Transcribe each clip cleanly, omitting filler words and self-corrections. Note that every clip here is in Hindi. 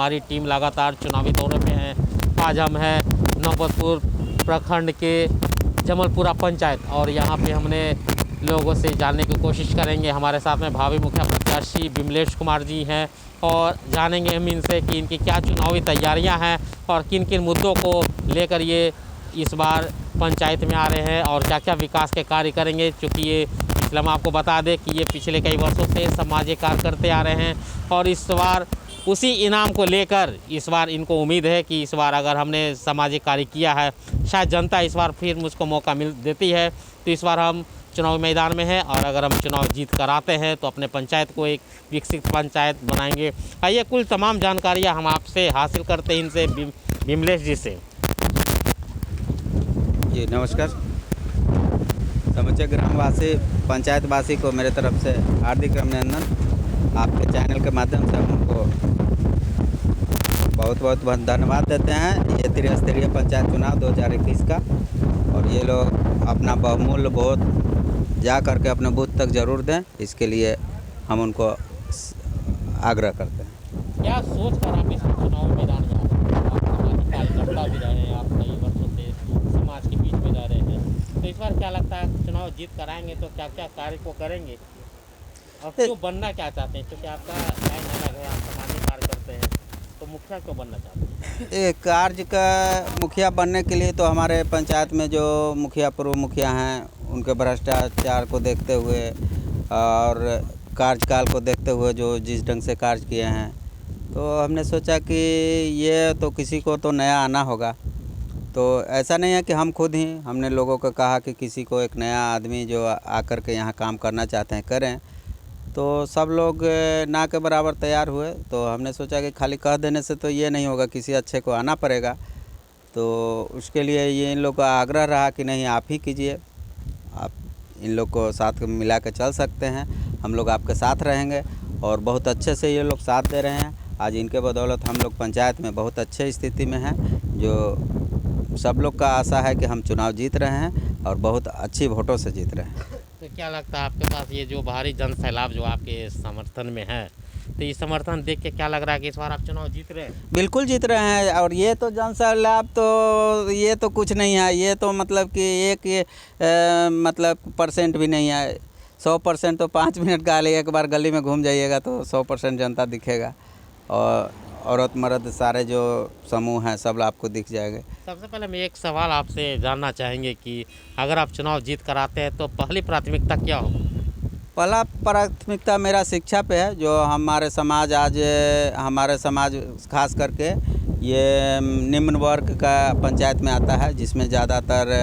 हमारी टीम लगातार चुनावी दौरे पे है। आज हम हैं नौबतपुर प्रखंड के जमलपुरा पंचायत और यहाँ पे हमने लोगों से जानने की कोशिश करेंगे। हमारे साथ में भावी मुखिया प्रत्याशी विमलेश कुमार जी हैं और जानेंगे हम इनसे कि इनकी क्या चुनावी तैयारियां हैं और किन किन मुद्दों को लेकर ये इस बार पंचायत में आ रहे हैं और क्या क्या विकास के कार्य करेंगे। चूँकि ये पिछले हम आपको बता दें कि ये पिछले कई वर्षों से सामाजिक कार्य करते आ रहे हैं और इस बार उसी इनाम को लेकर इस बार इनको उम्मीद है कि इस बार अगर हमने सामाजिक कार्य किया है, शायद जनता इस बार फिर मुझको मौका मिल देती है। तो इस बार हम चुनावी मैदान में हैं और अगर हम चुनाव जीत कर आते हैं तो अपने पंचायत को एक विकसित पंचायत बनाएंगे। आइए कुल तमाम जानकारियाँ हम आपसे हासिल करते हैं इनसे, विमलेश जी से। जी नमस्कार। समूचे ग्रामवासी पंचायतवासी को मेरे तरफ से हार्दिक अभिनंदन। आपके चैनल के माध्यम से हम उनको बहुत बहुत धन्यवाद देते हैं। ये त्रिस्तरीय पंचायत चुनाव 2021 का और ये लोग अपना बहुमूल्य वोट जा करके अपने बूथ तक जरूर दें, इसके लिए हम उनको आग्रह करते हैं। क्या सोच कर आप इस चुनाव मैदान में आप सामाजिक कार्यकर्ता भी रहे हैं, आप कई वर्षों से समाज के बीच में रह रहे हैं, तो इस बार क्या लगता है चुनाव जीत कर आएंगे तो क्या क्या कार्य को करेंगे और क्यों बनना क्या चाहते हैं? क्योंकि आपका लाइन अलग है, आप सामाजिक कार्य करते हैं, तो मुखिया क्यों बनना चाहते हैं? कार्य का मुखिया बनने के लिए तो हमारे पंचायत में जो मुखिया पूर्व मुखिया हैं उनके भ्रष्टाचार को देखते हुए और कार्यकाल को देखते हुए जो जिस ढंग से कार्य किए हैं, तो हमने सोचा कि ये तो किसी को तो नया आना होगा। तो ऐसा नहीं है कि हम खुद ही हमने लोगों को कहा कि किसी को एक नया आदमी जो आकर के यहाँ काम करना चाहते हैं करें, तो सब लोग ना के बराबर तैयार हुए। तो हमने सोचा कि खाली कह देने से तो ये नहीं होगा, किसी अच्छे को आना पड़ेगा। तो उसके लिए ये इन लोग का आग्रह रहा कि नहीं आप ही कीजिए, आप इन लोग को साथ मिला के चल सकते हैं, हम लोग आपके साथ रहेंगे। और बहुत अच्छे से ये लोग साथ दे रहे हैं। आज इनके बदौलत हम लोग पंचायत में बहुत अच्छे स्थिति में हैं, जो सब लोग का आशा है कि हम चुनाव जीत रहे हैं और बहुत अच्छी वोटों से जीत रहे हैं। तो क्या लगता है आपके पास ये जो भारी जन सैलाब जो आपके समर्थन में है, तो ये समर्थन देख के क्या लग रहा है कि इस बार आप चुनाव जीत रहे हैं? बिल्कुल जीत रहे हैं। और ये तो जन सैलाब तो ये तो कुछ नहीं है, ये तो मतलब कि एक मतलब परसेंट भी नहीं है। 100% तो 5 मिनट का एक बार गली में घूम जाइएगा तो 100% जनता दिखेगा और औरत मर्द सारे जो समूह हैं सब आपको दिख जाएंगे। सबसे पहले मैं एक सवाल आपसे जानना चाहेंगे कि अगर आप चुनाव जीत कर आते हैं तो पहली प्राथमिकता क्या होगी? पहला प्राथमिकता मेरा शिक्षा पे है। जो हमारे समाज आज हमारे समाज खास करके ये निम्न वर्ग का पंचायत में आता है, जिसमें ज़्यादातर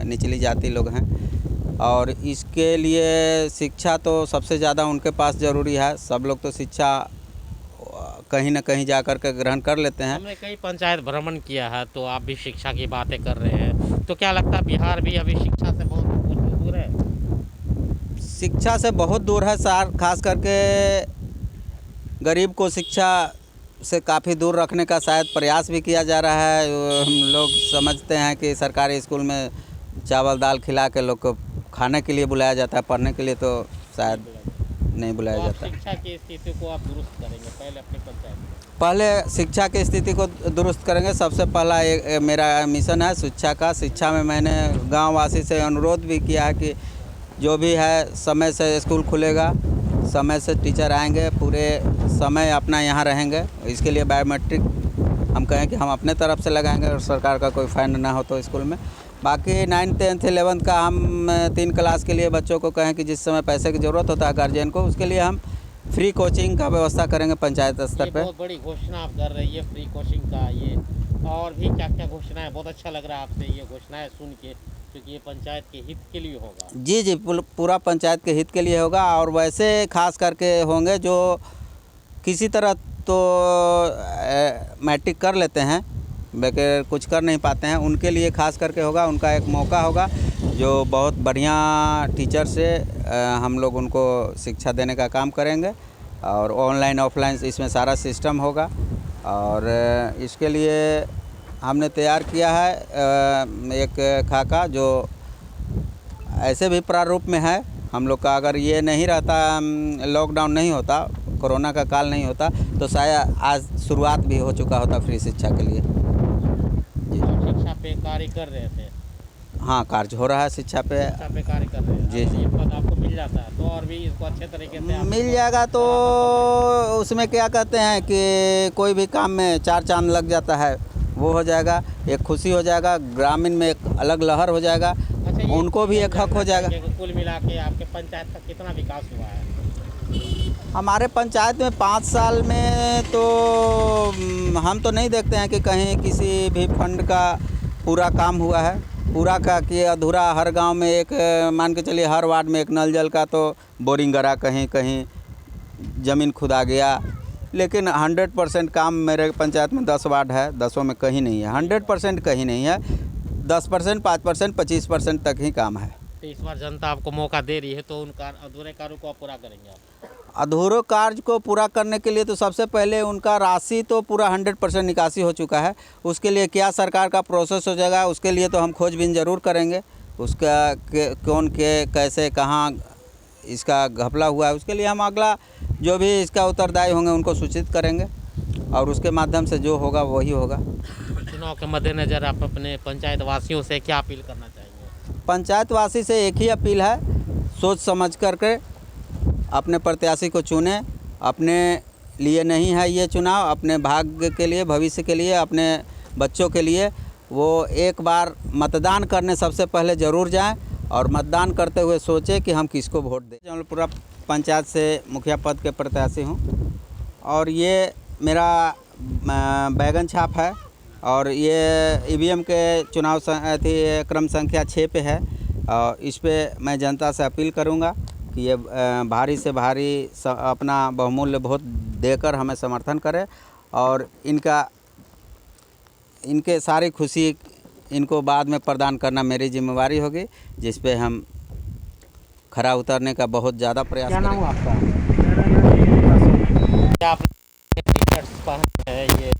निचली जाति लोग हैं और इसके लिए शिक्षा तो सबसे ज़्यादा उनके पास ज़रूरी है। सब लोग तो शिक्षा कहीं ना कहीं जा कर के ग्रहण कर लेते हैं। हमने कई पंचायत भ्रमण किया है, तो आप भी शिक्षा की बातें कर रहे हैं, तो क्या लगता है बिहार भी अभी शिक्षा से बहुत दूर है? शिक्षा से बहुत दूर है सर। खास करके गरीब को शिक्षा से काफ़ी दूर रखने का शायद प्रयास भी किया जा रहा है। हम लोग समझते हैं कि सरकारी स्कूल में चावल दाल खिला के लोग को खाने के लिए बुलाया जाता है, पढ़ने के लिए तो शायद नहीं बुलाया जाता। शिक्षा की स्थिति को आप दुरुस्त करेंगे पहले अपनी पंचायत में? पहले शिक्षा की स्थिति को दुरुस्त करेंगे। सबसे पहला एक मेरा मिशन है शिक्षा का। शिक्षा में मैंने गांववासी से अनुरोध भी किया है कि जो भी है समय से स्कूल खुलेगा, समय से टीचर आएंगे, पूरे समय अपना यहाँ रहेंगे। इसके लिए बायोमेट्रिक हम कहें कि हम अपने तरफ से लगाएंगे और सरकार का कोई फाइन ना हो तो स्कूल में। बाकी 9th 10th 11th का हम 3 क्लास के लिए बच्चों को कहें कि जिस समय पैसे की ज़रूरत होता है गार्जियन को, उसके लिए हम फ्री कोचिंग का व्यवस्था करेंगे पंचायत स्तर पे। बहुत बड़ी घोषणा आप कर रही है फ्री कोचिंग का। ये और भी क्या क्या घोषणाएं, बहुत अच्छा लग रहा है आपसे ये घोषणाएं सुन के, क्योंकि ये पंचायत के हित के लिए होगा। जी जी, पूरा पंचायत के हित के लिए होगा। और वैसे खास करके होंगे जो किसी तरह तो मैट्रिक कर लेते हैं बगैर कुछ कर नहीं पाते हैं, उनके लिए खास करके होगा। उनका एक मौका होगा जो बहुत बढ़िया टीचर से हम लोग उनको शिक्षा देने का काम करेंगे और ऑनलाइन ऑफलाइन इसमें सारा सिस्टम होगा। और इसके लिए हमने तैयार किया है एक खाका जो ऐसे भी प्रारूप में है हम लोग का। अगर ये नहीं रहता, लॉकडाउन नहीं होता, कोरोना का काल नहीं होता तो शायद आज शुरुआत भी हो चुका होता फ्री शिक्षा के लिए। और शिक्षा पे कार्य कर रहे थे, हाँ, कार्य हो रहा है शिक्षा पे। शिक्षा पे कार्य कर रहे हैं। जी, अगर ये पद आपको मिल जाता है तो और भी इसको अच्छे तरीके से आप मिल जाएगा तो उसमें क्या कहते हैं कि कोई भी काम में 4 चांद लग जाता है, वो हो जाएगा, एक खुशी हो जाएगा, ग्रामीण में एक अलग लहर हो जाएगा, अच्छा, ये उनको भी एक हक हो जाएगा। कुल मिला के आपके पंचायत का कितना विकास हुआ है? हमारे पंचायत में 5 साल में तो हम तो नहीं देखते हैं कि कहीं किसी भी फंड का पूरा काम हुआ है। पूरा का कि अधूरा, हर गांव में एक मान के चलिए हर वार्ड में एक नल जल का तो बोरिंग गरा, कहीं कहीं ज़मीन खुदा गया, लेकिन 100% काम मेरे पंचायत में 10 वार्ड है, 10 में कहीं नहीं है, 100% कहीं नहीं है, 10%, 5%, 25% तक ही काम है। तो इस बार जनता आपको मौका दे रही है तो उन अधूरे कार्यों को आप पूरा करेंगे आप? अधूरे कार्य को पूरा करने के लिए तो सबसे पहले उनका राशि तो पूरा 100% निकासी हो चुका है। उसके लिए क्या सरकार का प्रोसेस हो जाएगा, उसके लिए तो हम खोजबीन ज़रूर करेंगे। उसका कौन के कैसे कहाँ इसका घपला हुआ है, उसके लिए हम अगला जो भी इसका उत्तरदायी होंगे उनको सूचित करेंगे और उसके माध्यम से जो होगा वही होगा। चुनाव के मद्देनज़र आप अपने पंचायत वासियों से क्या अपील करना चाहेंगे? पंचायत वासी से एक ही अपील है, सोच समझ करके अपने प्रत्याशी को चुनें। अपने लिए नहीं है ये चुनाव, अपने भाग्य के लिए, भविष्य के लिए, अपने बच्चों के लिए। वो एक बार मतदान करने सबसे पहले ज़रूर जाएं और मतदान करते हुए सोचें कि हम किसको वोट दें। जमलपुरा पंचायत से मुखिया पद के प्रत्याशी हूँ और ये मेरा बैगन छाप है और ये ईवीएम के चुनाव क्रम संख्या 6 पे है। और इस पे मैं जनता से अपील करूँगा कि ये भारी से भारी अपना बहुमूल्य वोट देकर हमें समर्थन करें और इनके सारी खुशी इनको बाद में प्रदान करना मेरी जिम्मेवारी होगी, जिस पे हम खरा उतरने का बहुत ज़्यादा प्रयास करेंगे। क्या नाम आपका? आप टी-शर्ट पहने हैं ये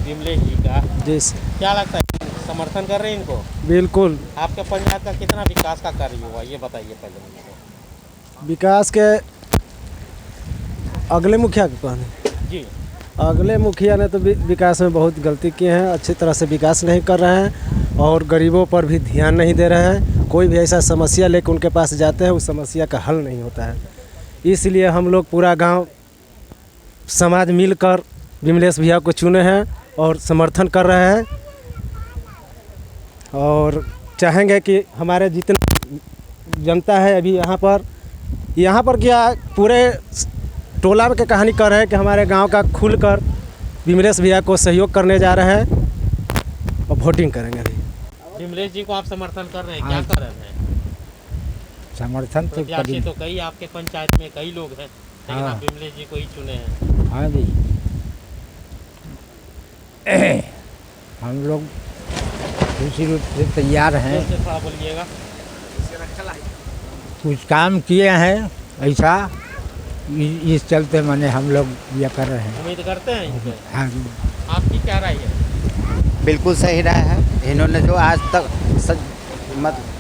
विमलेश जी का, जी क्या लगता है समर्थन कर रहे हैं इनको? बिल्कुल। आपके पंचायत का कितना विकास का कार्य हुआ ये बताइए पहले मुझे। विकास के अगले मुखिया के कहने जी, अगले मुखिया ने तो विकास में बहुत गलती की है, अच्छी तरह से विकास नहीं कर रहे हैं और गरीबों पर भी ध्यान नहीं दे रहे हैं। कोई भी ऐसा समस्या लेकर उनके पास जाते हैं, उस समस्या का हल नहीं होता है। इसलिए हम लोग पूरा गांव समाज मिलकर विमलेश भैया को चुने हैं और समर्थन कर रहे हैं और चाहेंगे कि हमारे जितने जनता है अभी यहाँ पर क्या पूरे टोला के कहानी कर रहे हैं कि हमारे गांव का खुलकर विमलेश भैया को सहयोग करने जा रहे हैं और वोटिंग करेंगे अभी। विमलेश जी को आप समर्थन कर रहे हैं, क्या कर रहे हैं? समर्थन तो प्रत्याशी तो कई आपके पंचायत में कई लोग हैं, लेकिन हाँ। आप विमलेश जी को ही चुने हैं। हाँ जी, हम लोग दूसरी रूप से तैयार हैं, जोर से थोड़ा बोलिएगा। कुछ काम किए हैं ऐसा, इस चलते मैंने हम लोग ये कर रहे हैं। उम्मीद करते हैं इनसे। हाँ जी, आपकी क्या राय है? बिल्कुल सही राय है। इन्होंने जो आज तक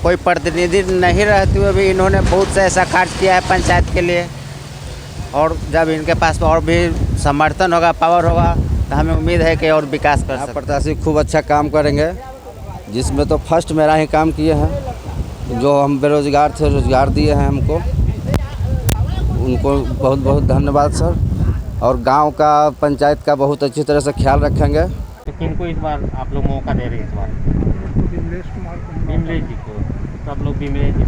कोई प्रतिनिधि नहीं रहते हुए भी इन्होंने बहुत से ऐसा कार्य किया है पंचायत के लिए, और जब इनके पास और भी समर्थन होगा, पावर होगा, तो हमें उम्मीद है कि और विकास कर सकते। प्रत्याशी खूब अच्छा काम करेंगे, जिसमें तो फर्स्ट मेरा ही काम किए हैं। जो हम बेरोजगार थे, रोजगार दिए हैं हमको, उनको बहुत बहुत धन्यवाद सर। और गांव का, पंचायत का बहुत अच्छी तरह से ख्याल रखेंगे। तो किनको इस बार आप लोग मौका दे रहे हैं? इस बार विमलेश जी को। सब लोग विमलेश जी